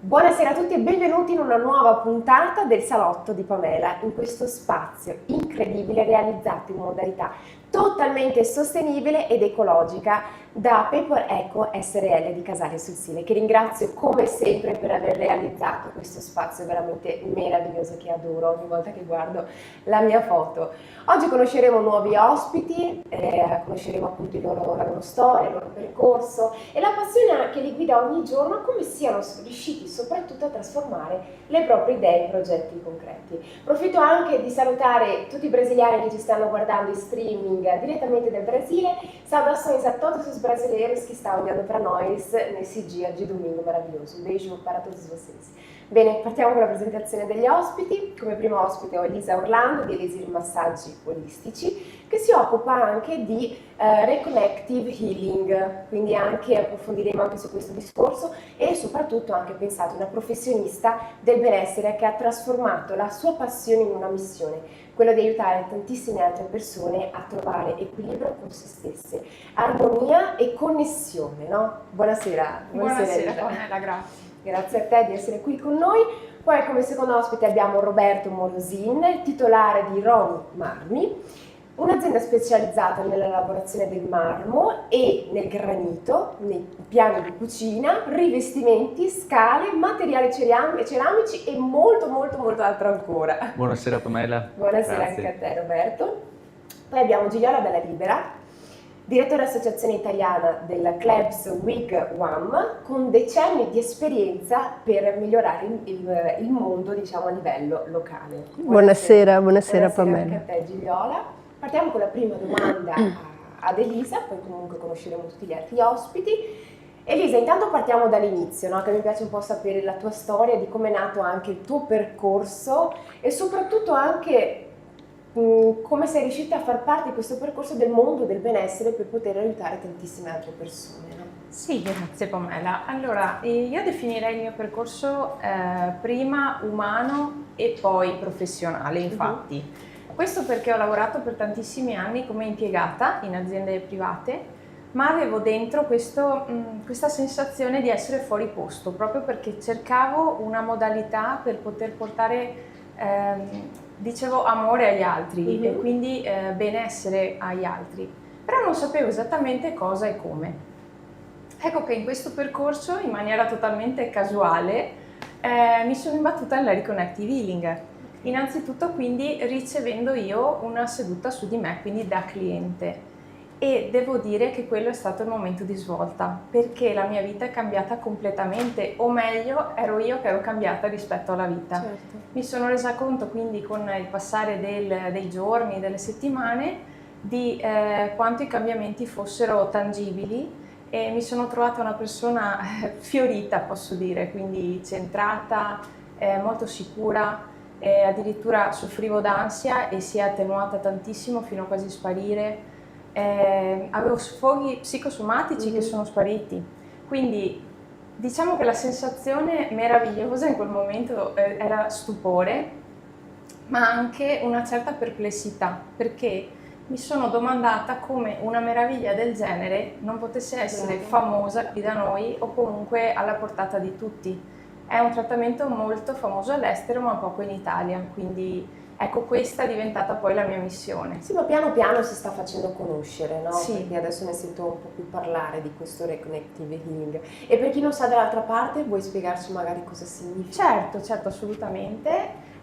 Buonasera a tutti e benvenuti in una nuova puntata del Salotto di Pamela, in questo spazio incredibile realizzato in modalità totalmente sostenibile ed ecologica da Paper Eco SRL di Casale sul Sile, che ringrazio come sempre per aver realizzato questo spazio veramente meraviglioso che adoro ogni volta che guardo la mia foto. Oggi conosceremo nuovi ospiti, conosceremo appunto la loro storia, il loro percorso e la passione che li guida ogni giorno, come siano riusciti soprattutto a trasformare le proprie idee in progetti concreti. Profitto anche di salutare tutti i brasiliani che ci stanno guardando in streaming diretamente dal Brasile. Saudações a todos os brasileiros que estão olhando para nós nesse dia de domingo maravilhoso. Un beijo para todos vocês. Bene, partiamo con la presentazione degli ospiti. Come prima ospite ho Elisa Orlando di Elisir Massaggi Olistici, che si occupa anche di Reconnective Healing, quindi approfondiremo anche su questo discorso e soprattutto anche pensato una professionista del benessere che ha trasformato la sua passione in una missione, quello di aiutare tantissime altre persone a trovare equilibrio con se stesse, armonia e connessione, no? Buonasera. Buonasera Pamela, grazie. Grazie a te di essere qui con noi. Poi come secondo ospite abbiamo Roberto Morosin, titolare di Roni Marmi, un'azienda specializzata nella lavorazione del marmo e nel granito, nei piani di cucina, rivestimenti, scale, materiali ceramici e molto altro ancora. Buonasera Pamela. Buonasera. Grazie. Anche a te Roberto. Poi abbiamo Gigliola Bella Libera, direttore dell'Associazione Italiana del Clubs WIG-WAM, con decenni di esperienza per migliorare il mondo, diciamo, a livello locale. Buonasera Pamela. Anche a te Gigliola. Partiamo con la prima domanda ad Elisa, poi comunque conosceremo tutti gli altri ospiti. Elisa, intanto partiamo dall'inizio, no? Che mi piace un po' sapere la tua storia, di come è nato anche il tuo percorso e soprattutto anche come sei riuscita a far parte di questo percorso del mondo del benessere per poter aiutare tantissime altre persone, no? Sì, grazie Pamela. Allora, io definirei il mio percorso prima umano e poi professionale, infatti. Questo perché ho lavorato per tantissimi anni come impiegata in aziende private, ma avevo dentro questa sensazione di essere fuori posto, proprio perché cercavo una modalità per poter portare, dicevo, amore agli altri e quindi benessere agli altri, però non sapevo esattamente cosa e come. Ecco che in questo percorso, in maniera totalmente casuale, mi sono imbattuta nella Reconnective Healing. Innanzitutto quindi ricevendo io una seduta su di me, quindi da cliente, e devo dire che quello è stato il momento di svolta, perché la mia vita è cambiata completamente, o meglio ero io che ero cambiata rispetto alla vita. Certo. Mi sono resa conto quindi con il passare dei giorni, delle settimane, di quanto i cambiamenti fossero tangibili e mi sono trovata una persona fiorita, posso dire, quindi centrata, molto sicura. Addirittura soffrivo d'ansia e si è attenuata tantissimo fino a quasi sparire. Avevo sfoghi psicosomatici che sono spariti, quindi diciamo che la sensazione meravigliosa in quel momento era stupore, ma anche una certa perplessità, perché mi sono domandata come una meraviglia del genere non potesse essere famosa qui da noi o comunque alla portata di tutti. È un trattamento molto famoso all'estero ma poco in Italia, quindi ecco, questa è diventata poi la mia missione. Sì, ma piano piano si sta facendo conoscere, no? Sì. Perché adesso ne sento un po' più parlare di questo Reconnective Healing. E per chi non sa dall'altra parte, vuoi spiegarci magari cosa significa? Certo, assolutamente.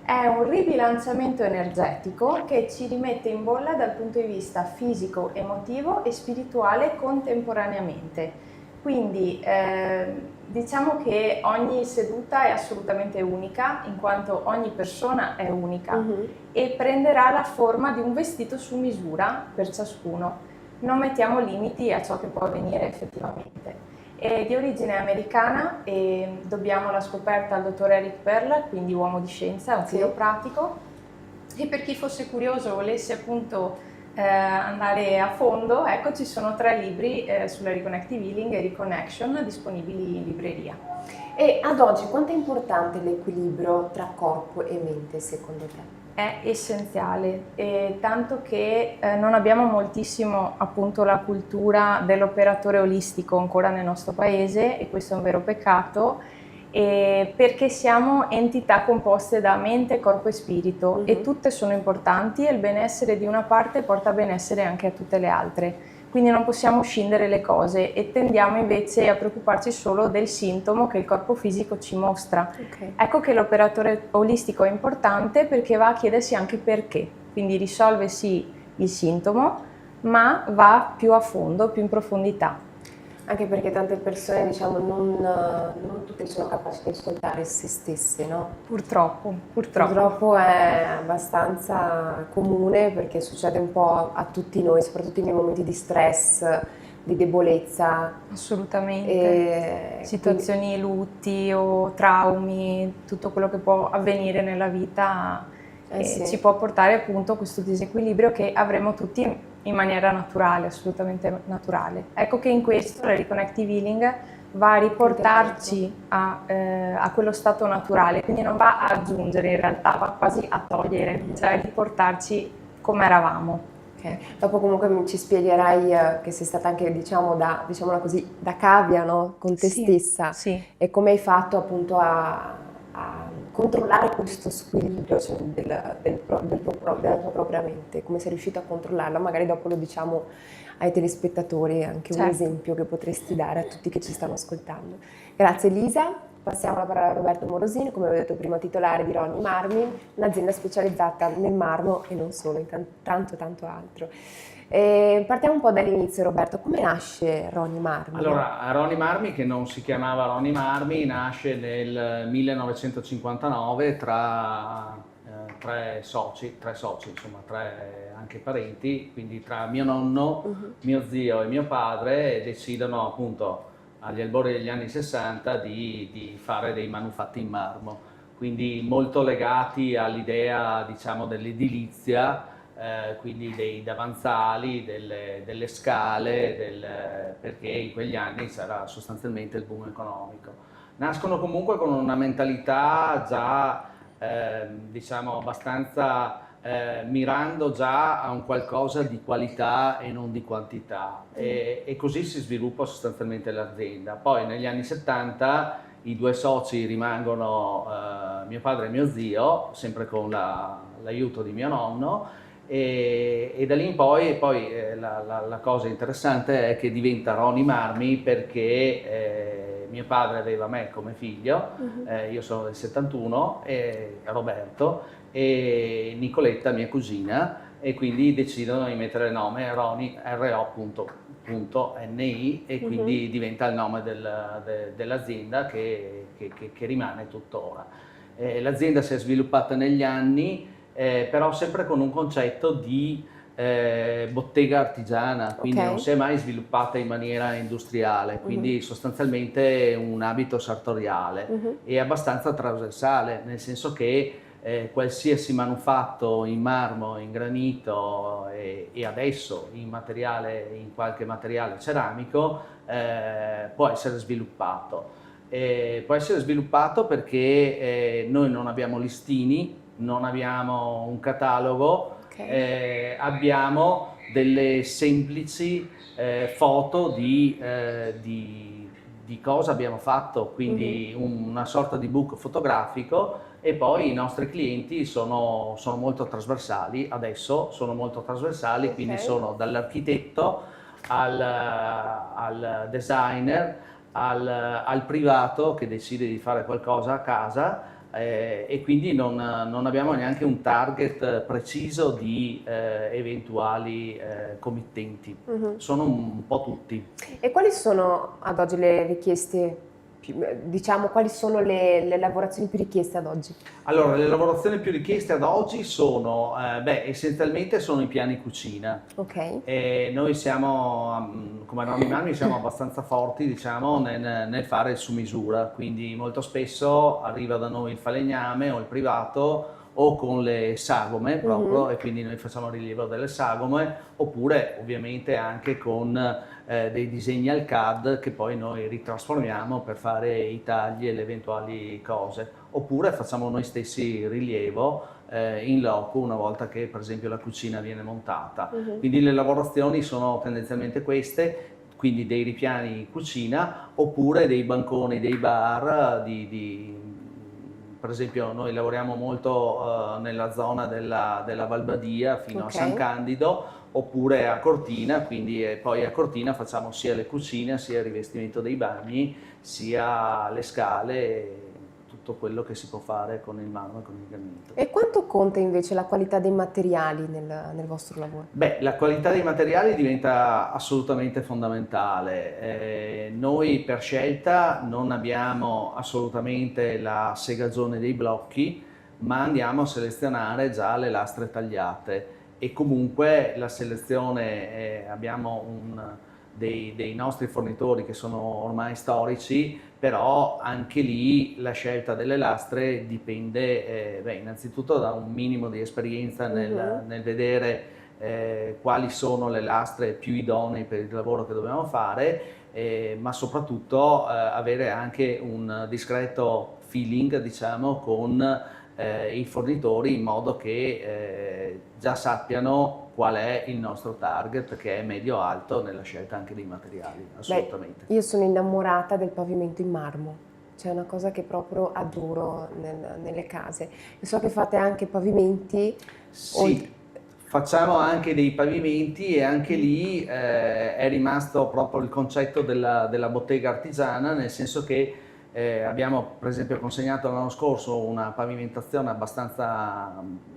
È un ribilanciamento energetico che ci rimette in bolla dal punto di vista fisico, emotivo e spirituale contemporaneamente. Quindi diciamo che ogni seduta è assolutamente unica, in quanto ogni persona è unica e prenderà la forma di un vestito su misura per ciascuno. Non mettiamo limiti a ciò che può avvenire effettivamente. È di origine americana e dobbiamo la scoperta al dottor Eric Perler, quindi uomo di scienza, un chiropratico. E per chi fosse curioso e volesse appunto andare a fondo, ecco, ci sono 3 libri sulla Reconnective Healing e Reconnection disponibili in libreria. E ad oggi quanto è importante l'equilibrio tra corpo e mente secondo te? È essenziale, e tanto che non abbiamo moltissimo appunto la cultura dell'operatore olistico ancora nel nostro paese, e questo è un vero peccato. perché siamo entità composte da mente, corpo e spirito e tutte sono importanti e il benessere di una parte porta benessere anche a tutte le altre. Quindi non possiamo scindere le cose e tendiamo invece a preoccuparci solo del sintomo che il corpo fisico ci mostra. Ecco che l'operatore olistico è importante perché va a chiedersi anche perché, quindi risolve sì il sintomo, ma va più a fondo, più in profondità. Anche perché tante persone, diciamo, non tutte sono capaci di ascoltare se stesse, no? Purtroppo. Purtroppo è abbastanza comune perché succede un po' a tutti noi, soprattutto nei momenti di stress, di debolezza. Assolutamente. Situazioni, lutti o traumi, tutto quello che può avvenire nella vita sì. ci può portare appunto a questo disequilibrio che avremo tutti in maniera naturale, assolutamente naturale. Ecco che in questo la Reconnective Healing va a riportarci a quello stato naturale, quindi non va a aggiungere, in realtà va quasi a togliere, cioè a riportarci come eravamo. Dopo comunque ci spiegherai che sei stata anche, diciamola così, da cavia, no? Con te stessa. Sì. E come hai fatto appunto a controllare questo squilibrio, cioè, della tua propria mente, come sei riuscita a controllarla? Magari dopo lo diciamo ai telespettatori, anche un esempio che potresti dare a tutti che ci stanno ascoltando. Grazie Elisa, passiamo la parola a Roberto Morosini, come avevo detto prima titolare di Ronnie Marmi, un'azienda specializzata nel marmo e non solo, in tanto altro. Partiamo un po' dall'inizio Roberto, come nasce Ronnie Marmi? Allora, Ronnie Marmi, che non si chiamava Ronnie Marmi, nasce nel 1959 tra tre soci, insomma tre anche parenti, quindi tra mio nonno, mio zio e mio padre decidono appunto agli albori degli anni 60 di fare dei manufatti in marmo, quindi molto legati all'idea diciamo dell'edilizia, quindi dei davanzali, delle scale, perché in quegli anni sarà sostanzialmente il boom economico. Nascono comunque con una mentalità già diciamo abbastanza mirando già a un qualcosa di qualità e non di quantità, e così si sviluppa sostanzialmente l'azienda. Poi negli anni 70 i due soci rimangono mio padre e mio zio, sempre con l'aiuto di mio nonno, e da lì in poi la cosa interessante è che diventa Ronnie Marmi perché mio padre aveva me come figlio, io sono del 71, Roberto, e Nicoletta mia cugina, e quindi decidono di mettere il nome Ronnie, RO.NI, e quindi diventa il nome dell'azienda che rimane tuttora. L'azienda si è sviluppata negli anni, però sempre con un concetto di bottega artigiana, quindi non si è mai sviluppata in maniera industriale, quindi sostanzialmente un abito sartoriale e abbastanza trasversale, nel senso che qualsiasi manufatto in marmo, in granito e adesso in qualche materiale ceramico può essere sviluppato. Può essere sviluppato perché noi non abbiamo listini, non abbiamo un catalogo, abbiamo delle semplici foto di cosa abbiamo fatto, quindi una sorta di book fotografico, e poi i nostri clienti sono molto trasversali, adesso sono molto trasversali, quindi sono dall'architetto al designer, al privato che decide di fare qualcosa a casa, e quindi non abbiamo neanche un target preciso di eventuali committenti, sono un po' tutti. E quali sono ad oggi le richieste, diciamo, quali sono le lavorazioni più richieste ad oggi? Allora, le lavorazioni più richieste ad oggi sono, essenzialmente sono i piani cucina. Noi siamo, come Ronnie Marmi, siamo abbastanza forti, diciamo, nel fare su misura, quindi molto spesso arriva da noi il falegname o il privato o con le sagome proprio, e quindi noi facciamo il rilievo delle sagome, oppure ovviamente anche con dei disegni al CAD che poi noi ritrasformiamo per fare i tagli e le eventuali cose, oppure facciamo noi stessi il rilievo in loco una volta che per esempio la cucina viene montata. Quindi le lavorazioni sono tendenzialmente queste quindi dei ripiani cucina, oppure dei banconi, dei bar, per esempio noi lavoriamo molto nella zona della Val Badia fino a San Candido, oppure a Cortina, quindi poi a Cortina facciamo sia le cucine, sia il rivestimento dei bagni, sia le scale, tutto quello che si può fare con il marmo e con il granito. E quanto conta invece la qualità dei materiali nel vostro lavoro? Beh, la qualità dei materiali diventa assolutamente fondamentale. Noi per scelta non abbiamo assolutamente la segagione dei blocchi, ma andiamo a selezionare già le lastre tagliate, e comunque la selezione, abbiamo dei nostri fornitori che sono ormai storici, però anche lì la scelta delle lastre dipende innanzitutto da un minimo di esperienza nel vedere quali sono le lastre più idonee per il lavoro che dobbiamo fare, ma soprattutto avere anche un discreto feeling, diciamo, con i fornitori, in modo che già sappiano qual è il nostro target, che è medio-alto nella scelta anche dei materiali, assolutamente. Io sono innamorata del pavimento in marmo, cioè è una cosa che proprio adoro nelle case. E so che fate anche pavimenti. Sì, facciamo anche dei pavimenti, e anche lì è rimasto proprio il concetto della bottega artigiana, nel senso che abbiamo per esempio consegnato l'anno scorso una pavimentazione abbastanza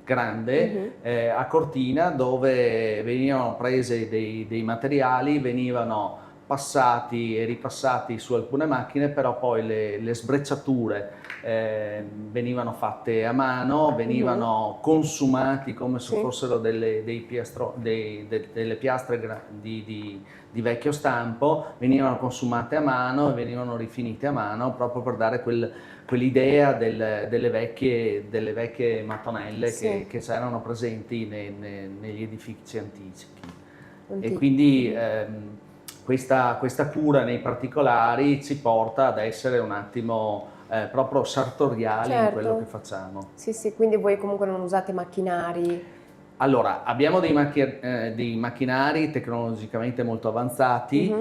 grande a Cortina, dove venivano prese dei materiali, venivano passati e ripassati su alcune macchine, però poi le sbrecciature venivano fatte a mano, venivano consumati come se fossero delle piastre di vecchio stampo, venivano consumate a mano e venivano rifinite a mano, proprio per dare quell'idea delle vecchie mattonelle che c'erano presenti negli edifici antichi. E quindi questa cura nei particolari ci porta ad essere un attimo proprio sartoriali in quello che facciamo. Sì, quindi voi comunque non usate macchinari? Allora, abbiamo dei macchinari tecnologicamente molto avanzati,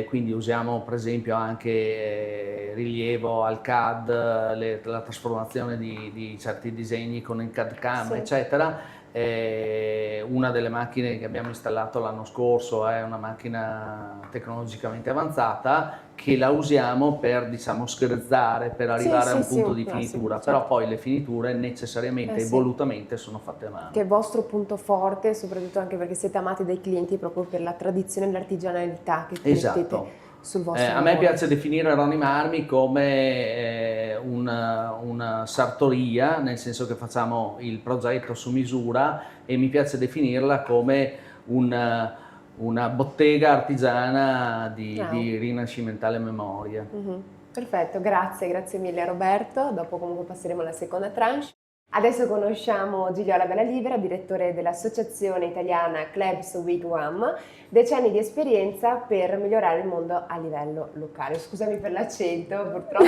quindi usiamo per esempio anche rilievo al CAD, la trasformazione di certi disegni con il CAD-CAM, eccetera. Una delle macchine che abbiamo installato l'anno scorso è una macchina tecnologicamente avanzata, che la usiamo per, diciamo, scherzare, per arrivare a un punto di finitura, però poi le finiture necessariamente e volutamente sono fatte a mano. Che è il vostro punto forte, soprattutto anche perché siete amati dai clienti proprio per la tradizione e l'artigianalità che mettete sul vostro lavoro. A me piace definire Ronnie Marmi come una sartoria, nel senso che facciamo il progetto su misura, e mi piace definirla come una bottega artigiana di rinascimentale memoria. Perfetto, grazie mille Roberto. Dopo comunque passeremo alla seconda tranche. Adesso conosciamo Gigliola Bellalibera, direttore dell'Associazione Italiana Clubs Wigwam, decenni di esperienza per migliorare il mondo a livello locale. Scusami per l'accento, purtroppo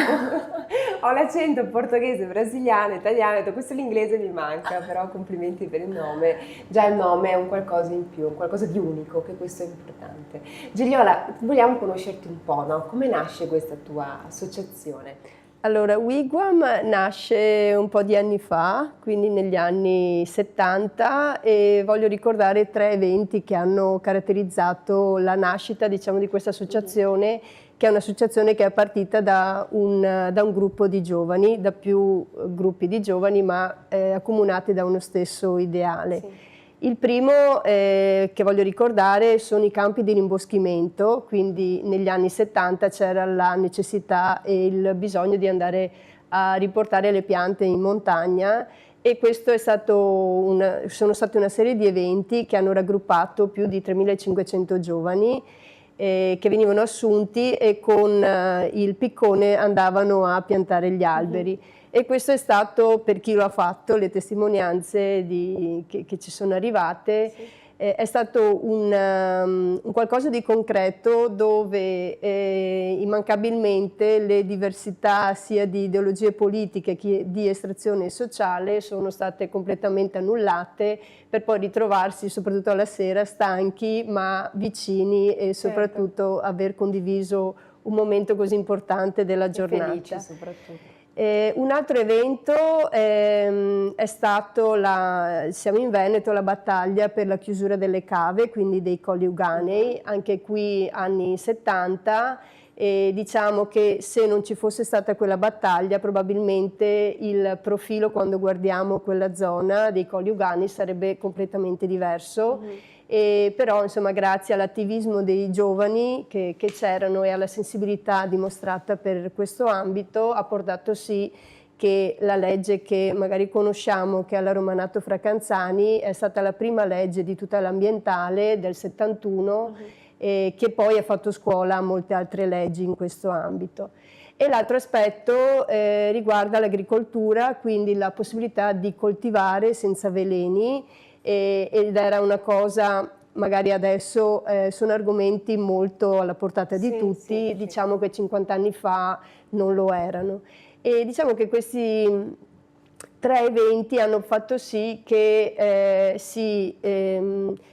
ho l'accento portoghese, brasiliano, italiano, questo l'inglese mi manca, però complimenti per il nome. Già il nome è un qualcosa in più, un qualcosa di unico, che questo è importante. Gigliola, vogliamo conoscerti un po', no? Come nasce questa tua associazione? Allora, Wigwam nasce un po' di anni fa, quindi negli anni 70, e voglio ricordare 3 eventi che hanno caratterizzato la nascita, diciamo, di questa associazione, che è un'associazione che è partita da un gruppo di giovani, da più gruppi di giovani, ma accomunati da uno stesso ideale. Il primo che voglio ricordare sono i campi di rimboschimento, quindi negli anni 70 c'era la necessità e il bisogno di andare a riportare le piante in montagna, e questo sono stati una serie di eventi che hanno raggruppato più di 3.500 giovani che venivano assunti e con il piccone andavano a piantare gli alberi. E questo è stato, per chi lo ha fatto, le testimonianze che ci sono arrivate, È stato un qualcosa di concreto dove immancabilmente le diversità sia di ideologie politiche che di estrazione sociale sono state completamente annullate per poi ritrovarsi soprattutto alla sera stanchi ma vicini e soprattutto aver condiviso un momento così importante della giornata. Felici soprattutto. Un altro evento è stato, siamo in Veneto, la battaglia per la chiusura delle cave, quindi dei Colli Euganei, anche qui anni 70, e diciamo che se non ci fosse stata quella battaglia probabilmente il profilo quando guardiamo quella zona dei Colli Euganei sarebbe completamente diverso. Però insomma grazie all'attivismo dei giovani che c'erano e alla sensibilità dimostrata per questo ambito ha portato sì che la legge che magari conosciamo che è la Romanato Fracanzani è stata la prima legge di tutela ambientale del 71 che poi ha fatto scuola a molte altre leggi in questo ambito. E l'altro aspetto riguarda l'agricoltura, quindi la possibilità di coltivare senza veleni ed era una cosa, magari adesso sono argomenti molto alla portata di tutti, diciamo che 50 anni fa non lo erano. E diciamo che questi 3 eventi hanno fatto sì che si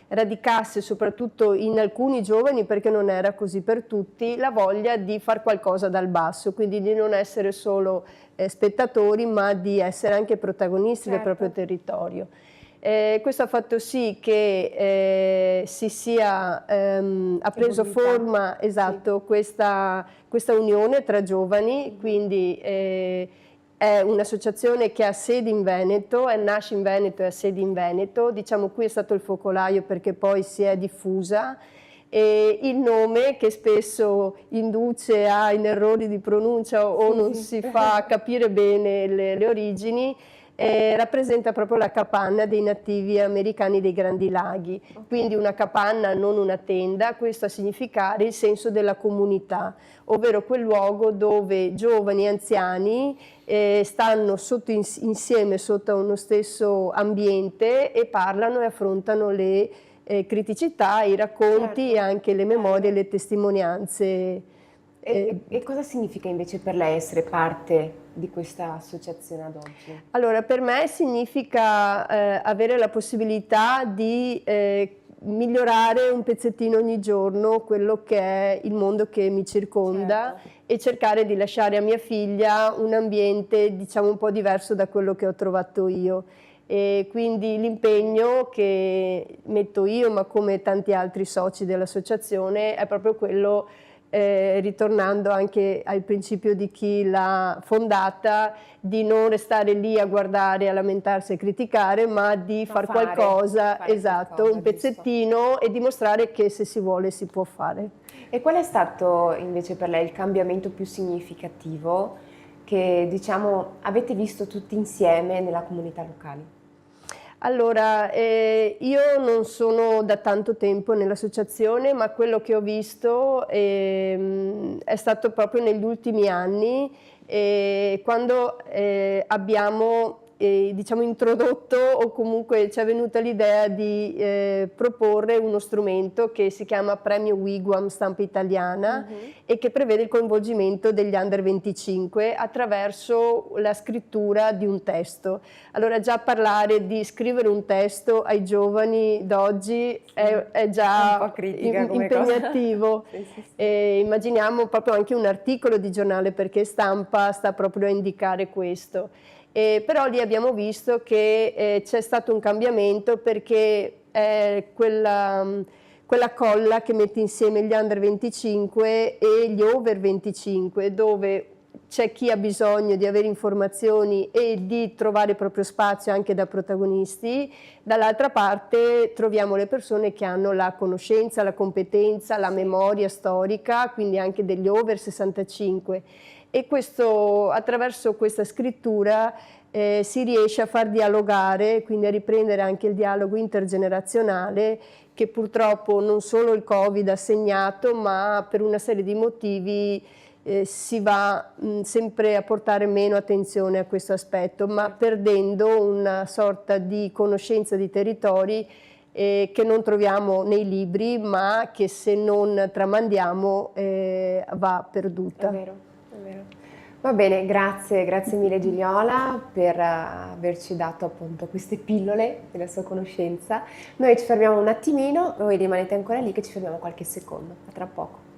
radicasse soprattutto in alcuni giovani, perché non era così per tutti, la voglia di far qualcosa dal basso, quindi di non essere solo spettatori ma di essere anche protagonisti del proprio territorio. Questo ha fatto sì che ha preso forma questa unione tra giovani, quindi è un'associazione che ha sede in Veneto, nasce in Veneto e ha sede in Veneto, diciamo qui è stato il focolaio perché poi si è diffusa. E il nome che spesso induce in errori di pronuncia o non si fa capire bene le origini, rappresenta proprio la capanna dei nativi americani dei Grandi Laghi, quindi una capanna, non una tenda, questo a significare il senso della comunità, ovvero quel luogo dove giovani e anziani stanno insieme sotto uno stesso ambiente e parlano e affrontano le criticità, i racconti e anche le memorie e le testimonianze. E cosa significa invece per lei essere parte di questa associazione ad oggi? Allora, per me significa avere la possibilità di migliorare un pezzettino ogni giorno quello che è il mondo che mi circonda e cercare di lasciare a mia figlia un ambiente, diciamo, un po' diverso da quello che ho trovato io. E quindi l'impegno che metto io, ma come tanti altri soci dell'associazione, è proprio quello, ritornando anche al principio di chi l'ha fondata, di non restare lì a guardare, a lamentarsi e criticare, ma di fare qualcosa, un pezzettino, e dimostrare che se si vuole si può fare. E qual è stato invece per lei il cambiamento più significativo che, diciamo, avete visto tutti insieme nella comunità locale? Allora, io non sono da tanto tempo nell'associazione, ma quello che ho visto è stato proprio negli ultimi anni, quando abbiamo diciamo introdotto o comunque ci è venuta l'idea di proporre uno strumento che si chiama Premio Wigwam Stampa Italiana e che prevede il coinvolgimento degli under 25 attraverso la scrittura di un testo. Allora già parlare di scrivere un testo ai giovani d'oggi è già un po' critica impegnativo. Immaginiamo proprio anche un articolo di giornale, perché Stampa sta proprio a indicare questo. Però lì abbiamo visto che c'è stato un cambiamento, perché quella colla che mette insieme gli under 25 e gli over 25, dove c'è chi ha bisogno di avere informazioni e di trovare il proprio spazio anche da protagonisti, dall'altra parte troviamo le persone che hanno la conoscenza, la competenza, la memoria storica, quindi anche degli over 65. E attraverso questa scrittura si riesce a far dialogare, quindi a riprendere anche il dialogo intergenerazionale che purtroppo non solo il Covid ha segnato, ma per una serie di motivi si va sempre a portare meno attenzione a questo aspetto, ma perdendo una sorta di conoscenza di territori che non troviamo nei libri, ma che se non tramandiamo va perduta. È vero, è vero. Va bene, grazie mille Gigliola per averci dato appunto queste pillole della sua conoscenza. Noi ci fermiamo un attimino, voi rimanete ancora lì che ci fermiamo qualche secondo. A tra poco.